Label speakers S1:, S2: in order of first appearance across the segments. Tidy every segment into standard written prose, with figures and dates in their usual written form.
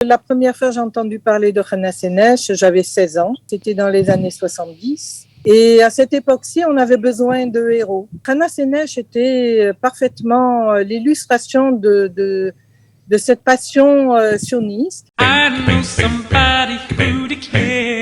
S1: La première fois j'ai entendu parler de Hana Senesh, j'avais 16 ans, c'était dans les années 70. Et à cette époque-ci, on avait besoin de héros. Hana Senesh était parfaitement l'illustration de cette passion sioniste.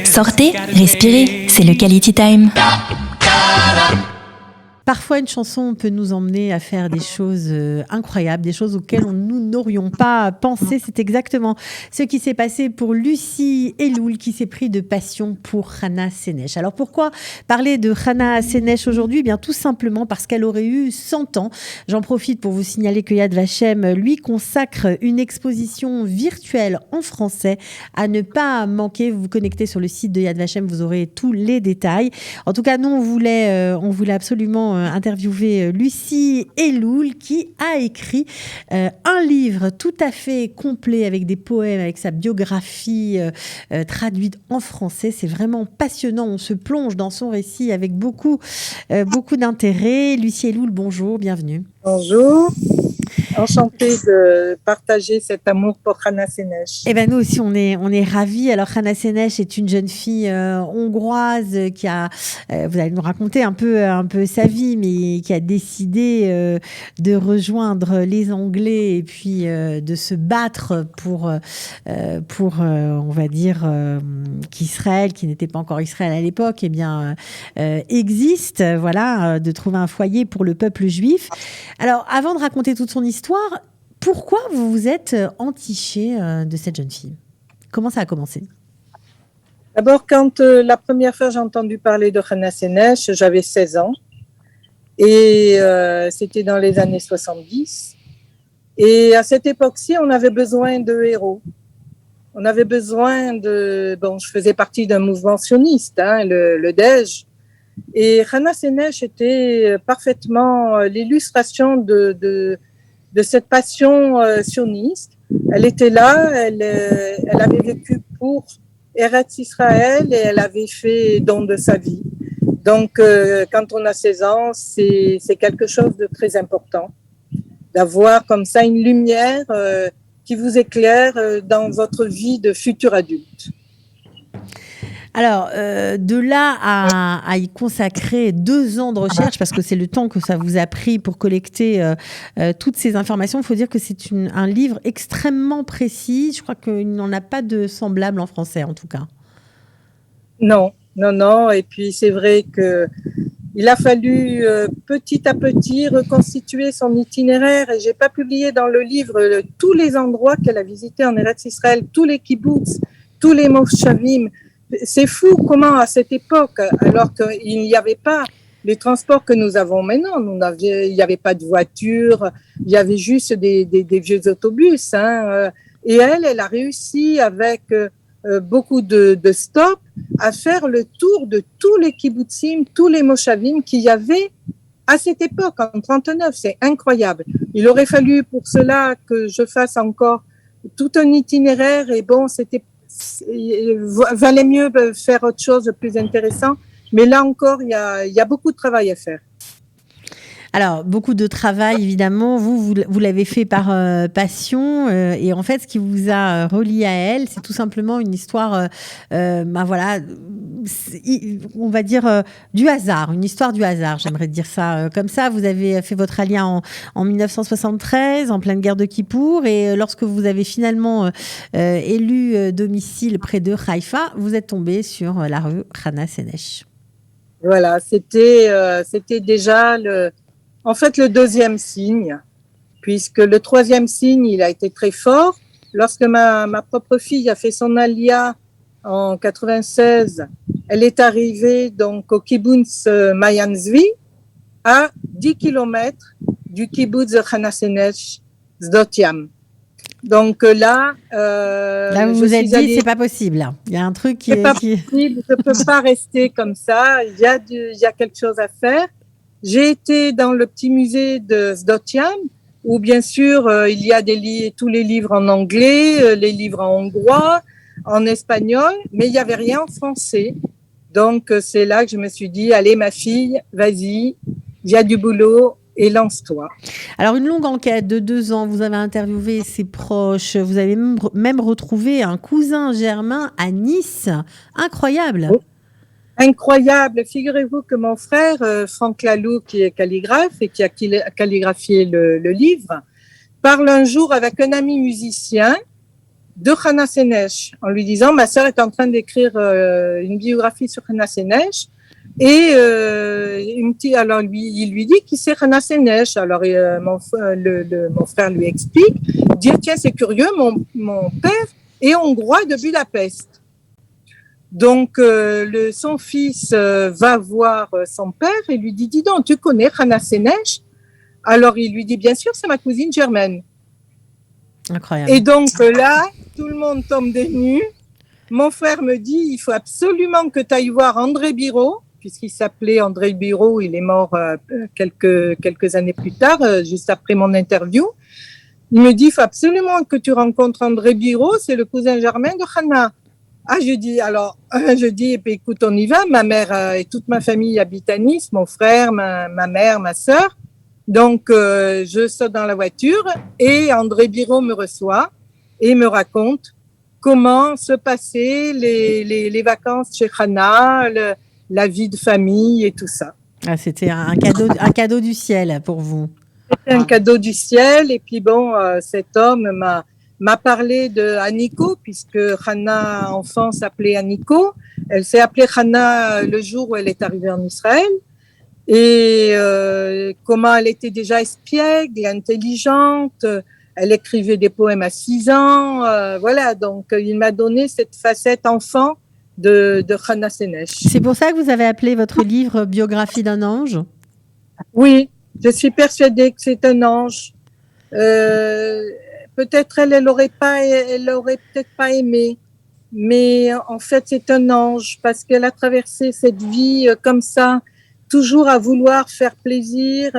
S2: Sortez, respirez, c'est le Quality Time.
S3: Parfois, une chanson peut nous emmener à faire des choses incroyables, des choses auxquelles nous n'aurions pas pensé. C'est exactement ce qui s'est passé pour Lucie Eloul, qui s'est pris de passion pour Hana Senesh. Alors pourquoi parler de Hana Senesh aujourd'hui ? Eh bien, tout simplement parce qu'elle aurait eu 100 ans. J'en profite pour vous signaler que Yad Vashem lui consacre une exposition virtuelle en français à ne pas manquer. Vous vous connectez sur le site de Yad Vashem, vous aurez tous les détails. En tout cas, nous, on voulait absolument interviewer Lucie Eloul, qui a écrit un livre tout à fait complet avec des poèmes, avec sa biographie traduite en français. C'est vraiment passionnant. On se plonge dans son récit avec beaucoup d'intérêt. Lucie Eloul, bonjour, bienvenue.
S1: Bonjour. Enchantée de partager cet amour pour Hana Senesh.
S3: Eh ben nous aussi on est ravis. Alors Hana Senesh est une jeune fille hongroise qui a, vous allez nous raconter un peu sa vie, mais qui a décidé de rejoindre les Anglais et puis de se battre pour on va dire qu'Israël, qui n'était pas encore Israël à l'époque, existe. Voilà, de trouver un foyer pour le peuple juif. Alors avant de raconter toute son histoire, pourquoi vous vous êtes entiché de cette jeune fille ? Comment ça a commencé ?
S1: D'abord, quand la première fois j'ai entendu parler de Hana Senesh, j'avais 16 ans. Et c'était dans les années 70. Et à cette époque-ci, on avait besoin de héros. On avait besoin de... Bon, je faisais partie d'un mouvement sioniste, le DEJ. Et Hana Senesh était parfaitement l'illustration de cette passion sioniste. Elle était là, elle avait vécu pour Eretz Israël et elle avait fait don de sa vie. Donc, quand on a 16 ans, c'est quelque chose de très important, d'avoir comme ça une lumière qui vous éclaire dans votre vie de futur adulte.
S3: Alors, de là à y consacrer 2 ans de recherche, parce que c'est le temps que ça vous a pris pour collecter toutes ces informations, il faut dire que c'est un livre extrêmement précis. Je crois qu'il n'en a pas de semblable en français, en tout cas.
S1: Non. Et puis, c'est vrai qu'il a fallu petit à petit reconstituer son itinéraire. Et je n'ai pas publié dans le livre tous les endroits qu'elle a visités en Eretz Israël, tous les kibbutz, tous les moshavim. C'est fou comment à cette époque, alors qu'il n'y avait pas les transports que nous avons maintenant, il n'y avait pas de voiture, il y avait juste des vieux autobus. Et elle a réussi avec beaucoup de stops à faire le tour de tous les kibbutzim, tous les moshavim qu'il y avait à cette époque, en 1939. C'est incroyable. Il aurait fallu pour cela que je fasse encore tout un itinéraire et bon, valait mieux faire autre chose de plus intéressant, mais là encore il y a beaucoup de travail à faire.
S3: Alors, beaucoup de travail, évidemment. Vous l'avez fait par passion. Et en fait, ce qui vous a relié à elle, c'est tout simplement une histoire, on va dire, du hasard. Une histoire du hasard, j'aimerais dire ça comme ça. Vous avez fait votre aliyah en 1973, en pleine guerre de Kippour. Et lorsque vous avez finalement élu domicile près de Haïfa, vous êtes tombé sur la rue Hana Senesh.
S1: Voilà, c'était déjà en fait, le deuxième signe, puisque le troisième signe, il a été très fort. Lorsque ma propre fille a fait son aliyah en 96, elle est arrivée donc au kibbutz Mayan Zvi, à 10 kilomètres du kibbutz Hana Senesh Sdot Yam. Donc là,
S3: vous vous êtes dit, c'est pas possible. Il y a un truc qui
S1: est pas possible. Je peux pas rester comme ça. Il y a quelque chose à faire. J'ai été dans le petit musée de Sdot Yam, où bien sûr il y a tous les livres en anglais, les livres en hongrois, en espagnol, mais il n'y avait rien en français. Donc c'est là que je me suis dit, allez ma fille, vas-y, il y a du boulot, et lance-toi.
S3: Alors, une longue enquête de 2 ans, vous avez interviewé ses proches, vous avez même retrouvé un cousin germain à Nice. Incroyable.
S1: Oh. Incroyable. Figurez-vous que mon frère, Franck Laloux, qui est calligraphe et qui a calligraphié le livre, parle un jour avec un ami musicien de Hana Senesh, en lui disant, ma sœur est en train d'écrire une biographie sur Hana Senesh. Et alors il lui dit qui c'est Hana Senesh. Alors mon frère lui explique, dit tiens c'est curieux, mon père est hongrois de Budapest. Donc son fils va voir son père et lui dit dis donc tu connais Hana Senesh? Alors il lui dit bien sûr c'est ma cousine germaine.
S3: Incroyable.
S1: Et donc là tout le monde tombe des nues. Mon frère me dit il faut absolument que tu ailles voir André Biro, puisqu'il s'appelait André Biro, il est mort quelques années plus tard, juste après mon interview. Il me dit, il faut absolument que tu rencontres André Biro, c'est le cousin germain de Hana. Ah, je dis, et puis écoute, on y va. Ma mère et toute ma famille habitent à Nice, mon frère, ma mère, ma sœur. Donc, je saute dans la voiture et André Biro me reçoit et me raconte comment se passaient les vacances chez Hana, la vie de famille et tout ça.
S3: Ah, c'était un cadeau du ciel pour vous.
S1: C'était un cadeau du ciel. Et puis bon, cet homme m'a parlé de Aniko, puisque Hana, enfant, s'appelait Aniko. Elle s'est appelée Hana le jour où elle est arrivée en Israël. Et comment elle était déjà espiègle, intelligente. Elle écrivait des poèmes à 6 ans. Voilà, donc il m'a donné cette facette enfant de Hana Senesh.
S3: C'est pour ça que vous avez appelé votre livre Biographie d'un ange?
S1: Oui, je suis persuadée que c'est un ange. Peut-être elle aurait peut-être pas aimé, mais en fait c'est un ange parce qu'elle a traversé cette vie comme ça, toujours à vouloir faire plaisir,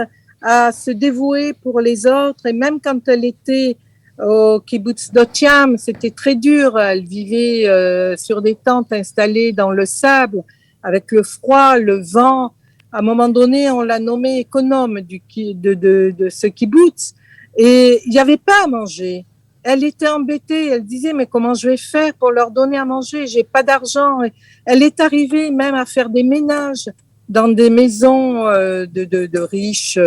S1: à se dévouer pour les autres, et même quand elle était au kibbutz Dottiam, c'était très dur. Elle vivait sur des tentes installées dans le sable, avec le froid, le vent. À un moment donné, on l'a nommée économe de ce kibbutz. Et il n'y avait pas à manger. Elle était embêtée. Elle disait, mais comment je vais faire pour leur donner à manger? J'ai pas d'argent. Elle est arrivée même à faire des ménages dans des maisons de riches.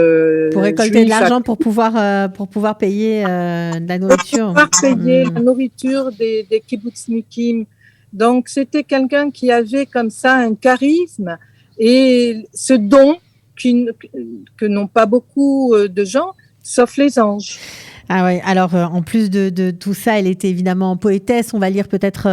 S3: Pour récolter de l'argent pour pouvoir payer de la nourriture.
S1: Pour pouvoir payer la nourriture des kibbutznikim. Donc, c'était quelqu'un qui avait comme ça un charisme et ce don que n'ont pas beaucoup de gens, sauf les anges.
S3: Ah ouais. Alors en plus de tout ça, elle était évidemment poétesse. On va lire peut-être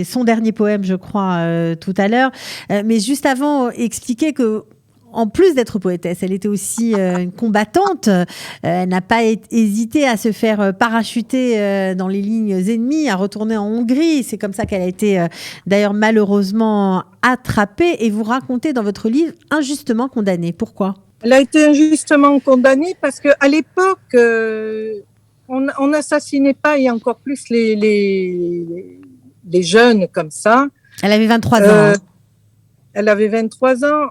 S3: son dernier poème, je crois, tout à l'heure. Mais juste avant, expliquer que en plus d'être poétesse, elle était aussi une combattante. Elle n'a pas hésité à se faire parachuter dans les lignes ennemies, à retourner en Hongrie. C'est comme ça qu'elle a été d'ailleurs malheureusement attrapée. Et vous racontez dans votre livre injustement condamnée. Pourquoi ?
S1: Elle a été injustement condamnée parce qu'à l'époque, on n'assassinait pas, et encore plus les jeunes comme ça.
S3: Elle avait 23 ans.
S1: Elle avait 23 ans.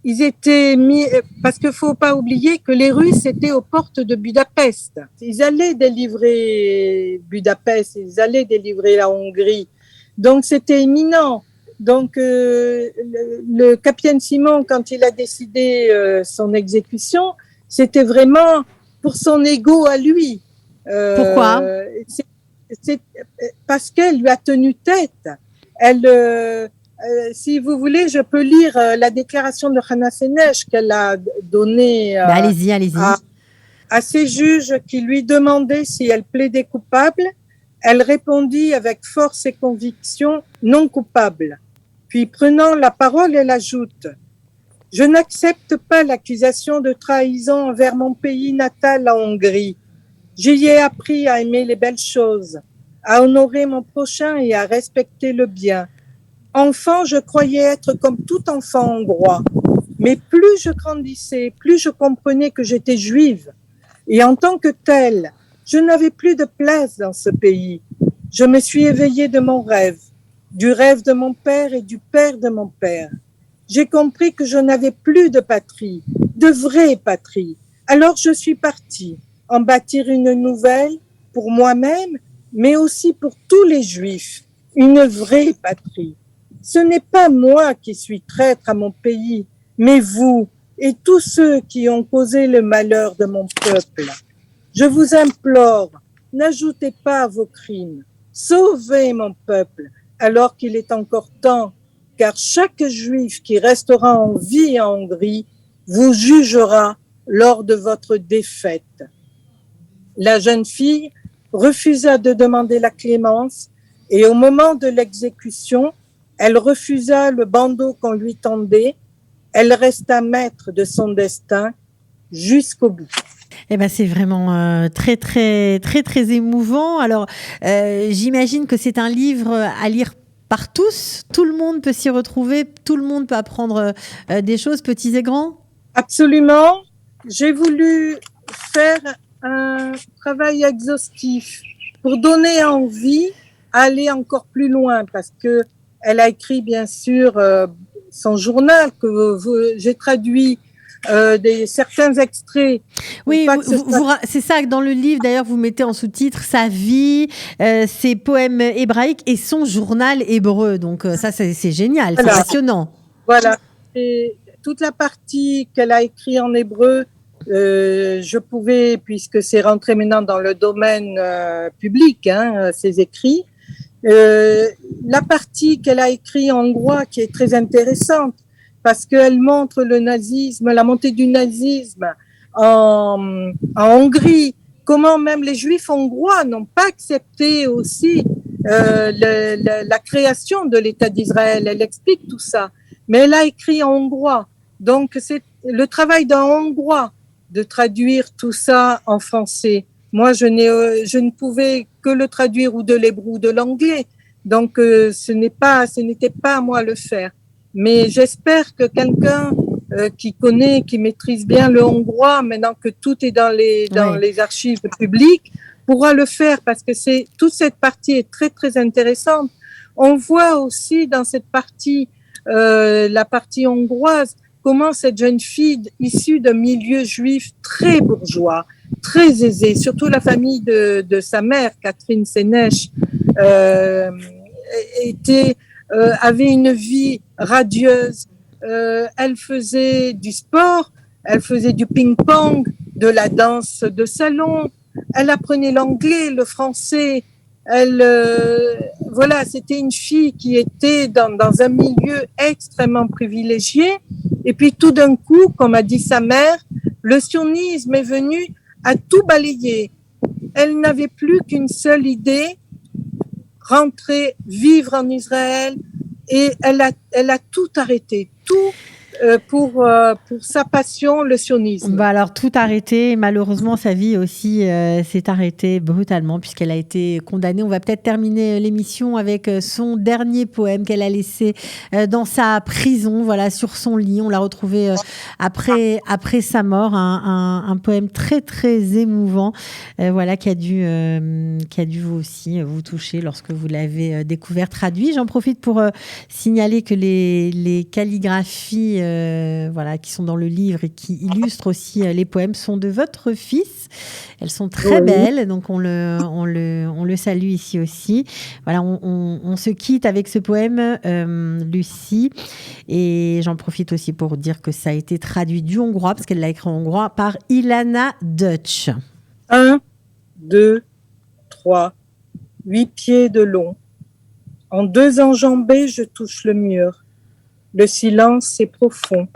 S1: Ils étaient mis, parce qu'il ne faut pas oublier que les Russes étaient aux portes de Budapest. Ils allaient délivrer Budapest, ils allaient délivrer la Hongrie. Donc c'était imminent. Donc le capitaine Simon, quand il a décidé son exécution, c'était vraiment pour son ego à lui.
S3: Pourquoi ?
S1: C'est parce qu'elle lui a tenu tête. Si vous voulez, je peux lire la déclaration de Hana Senesh qu'elle a donnée
S3: allez-y.
S1: À ses juges qui lui demandaient si elle plaidait coupable. Elle répondit avec force et conviction « non coupable ». Puis prenant la parole, elle ajoute « Je n'accepte pas l'accusation de trahison envers mon pays natal, la Hongrie. J'y ai appris à aimer les belles choses, à honorer mon prochain et à respecter le bien. Enfant, je croyais être comme tout enfant hongrois. Mais plus je grandissais, plus je comprenais que j'étais juive. Et en tant que telle, je n'avais plus de place dans ce pays. Je me suis éveillée de mon rêve, du rêve de mon père et du père de mon père. J'ai compris que je n'avais plus de patrie, de vraie patrie. Alors je suis partie en bâtir une nouvelle pour moi-même, mais aussi pour tous les Juifs, une vraie patrie. Ce n'est pas moi qui suis traître à mon pays, mais vous et tous ceux qui ont causé le malheur de mon peuple. Je vous implore, n'ajoutez pas à vos crimes, sauvez mon peuple alors qu'il est encore temps, car chaque Juif qui restera en vie en Hongrie vous jugera lors de votre défaite. La jeune fille refusa de demander la clémence et au moment de l'exécution, elle refusa le bandeau qu'on lui tendait. Elle resta maître de son destin jusqu'au bout.
S3: Eh ben, c'est vraiment très, très, très, très émouvant. Alors, j'imagine que c'est un livre à lire par tous. Tout le monde peut s'y retrouver. Tout le monde peut apprendre des choses, petits et grands.
S1: Absolument. J'ai voulu faire un travail exhaustif pour donner envie d'aller encore plus loin parce que elle a écrit bien sûr son journal que j'ai traduit certains extraits.
S3: Oui, c'est ça que dans le livre, d'ailleurs, vous mettez en sous-titre sa vie, ses poèmes hébraïques et son journal hébreu. Donc ça, c'est génial, voilà. C'est passionnant.
S1: Voilà. Et toute la partie qu'elle a écrite en hébreu, je pouvais, puisque c'est rentré maintenant dans le domaine public, ses écrits, la partie qu'elle a écrite en hongrois qui est très intéressante parce qu'elle montre le nazisme, la montée du nazisme en Hongrie, comment même les Juifs hongrois n'ont pas accepté aussi la création de l'État d'Israël. Elle explique tout ça, mais elle a écrit en hongrois. Donc c'est le travail d'un Hongrois de traduire tout ça en français. Moi, je ne pouvais que le traduire ou de l'hébreu ou de l'anglais. Donc, ce n'était pas à moi le faire. Mais j'espère que quelqu'un qui connaît, qui maîtrise bien le hongrois, maintenant que tout est dans les archives publiques, pourra le faire parce que toute cette partie est très, très intéressante. On voit aussi dans cette partie, la partie hongroise, comment cette jeune fille issue d'un milieu juif très bourgeois, très aisée, surtout la famille de sa mère, Catherine Sénèche, avait une vie radieuse. Elle faisait du sport, elle faisait du ping-pong, de la danse de salon, elle apprenait l'anglais, le français. Voilà, c'était une fille qui était dans un milieu extrêmement privilégié. Et puis tout d'un coup, comme a dit sa mère, le sionisme est venu à tout balayer. Elle n'avait plus qu'une seule idée, rentrer, vivre en Israël, et elle a tout arrêté, tout pour sa passion, le sionisme.
S3: Bah alors tout arrêté, malheureusement sa vie aussi s'est arrêtée brutalement puisqu'elle a été condamnée. On va peut-être terminer l'émission avec son dernier poème qu'elle a laissé dans sa prison, voilà, sur son lit. On l'a retrouvé après sa mort, un poème très très émouvant, voilà, qui a dû vous aussi vous toucher lorsque vous l'avez découvert traduit. J'en profite pour signaler que les calligraphies voilà, qui sont dans le livre et qui illustrent aussi les poèmes sont de votre fils. Elles sont très belles, donc on le salue ici aussi. Voilà, on se quitte avec ce poème, Lucie, et j'en profite aussi pour dire que ça a été traduit du hongrois, parce qu'elle l'a écrit en hongrois, par Ilana Dutch.
S1: 1, 2, 3, 8 pieds de long. En 2 enjambées, je touche le mur. Le silence est profond.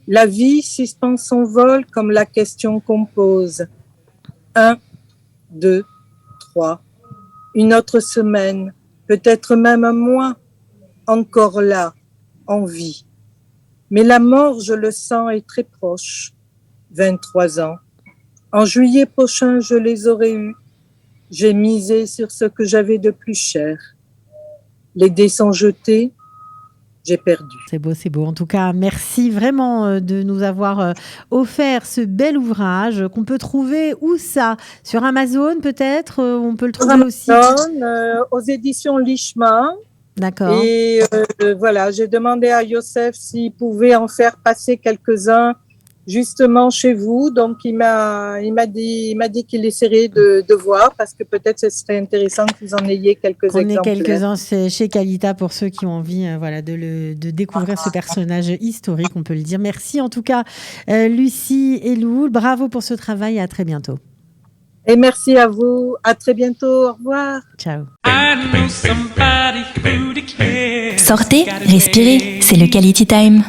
S1: La vie suspend son vol comme la question qu'on pose. 1, 2, 3. Une autre semaine, peut-être même un mois, encore là, en vie. Mais la mort, je le sens, est très proche. 23 ans. En juillet prochain, je les aurais eus. J'ai misé sur ce que j'avais de plus cher. Les dés sont jetés. J'ai perdu.
S3: C'est beau, c'est beau. En tout cas, merci vraiment de nous avoir offert ce bel ouvrage qu'on peut trouver où ça? Sur Amazon peut-être? On peut le trouver aussi
S1: aux éditions Lichma.
S3: D'accord.
S1: Et voilà, j'ai demandé à Youssef s'il pouvait en faire passer quelques-uns justement chez vous. Donc, il m'a dit qu'il essaierait de voir parce que peut-être ce serait intéressant que vous en ayez quelques
S3: On est
S1: exemplaires.
S3: quelques-uns chez Kalita pour ceux qui ont envie de découvrir ce personnage historique, on peut le dire. Merci en tout cas, Lucie et Lou. Bravo pour ce travail et à très bientôt.
S1: Et merci à vous. À très bientôt. Au revoir.
S3: Ciao.
S2: Sortez, respirez, c'est le Quality Time.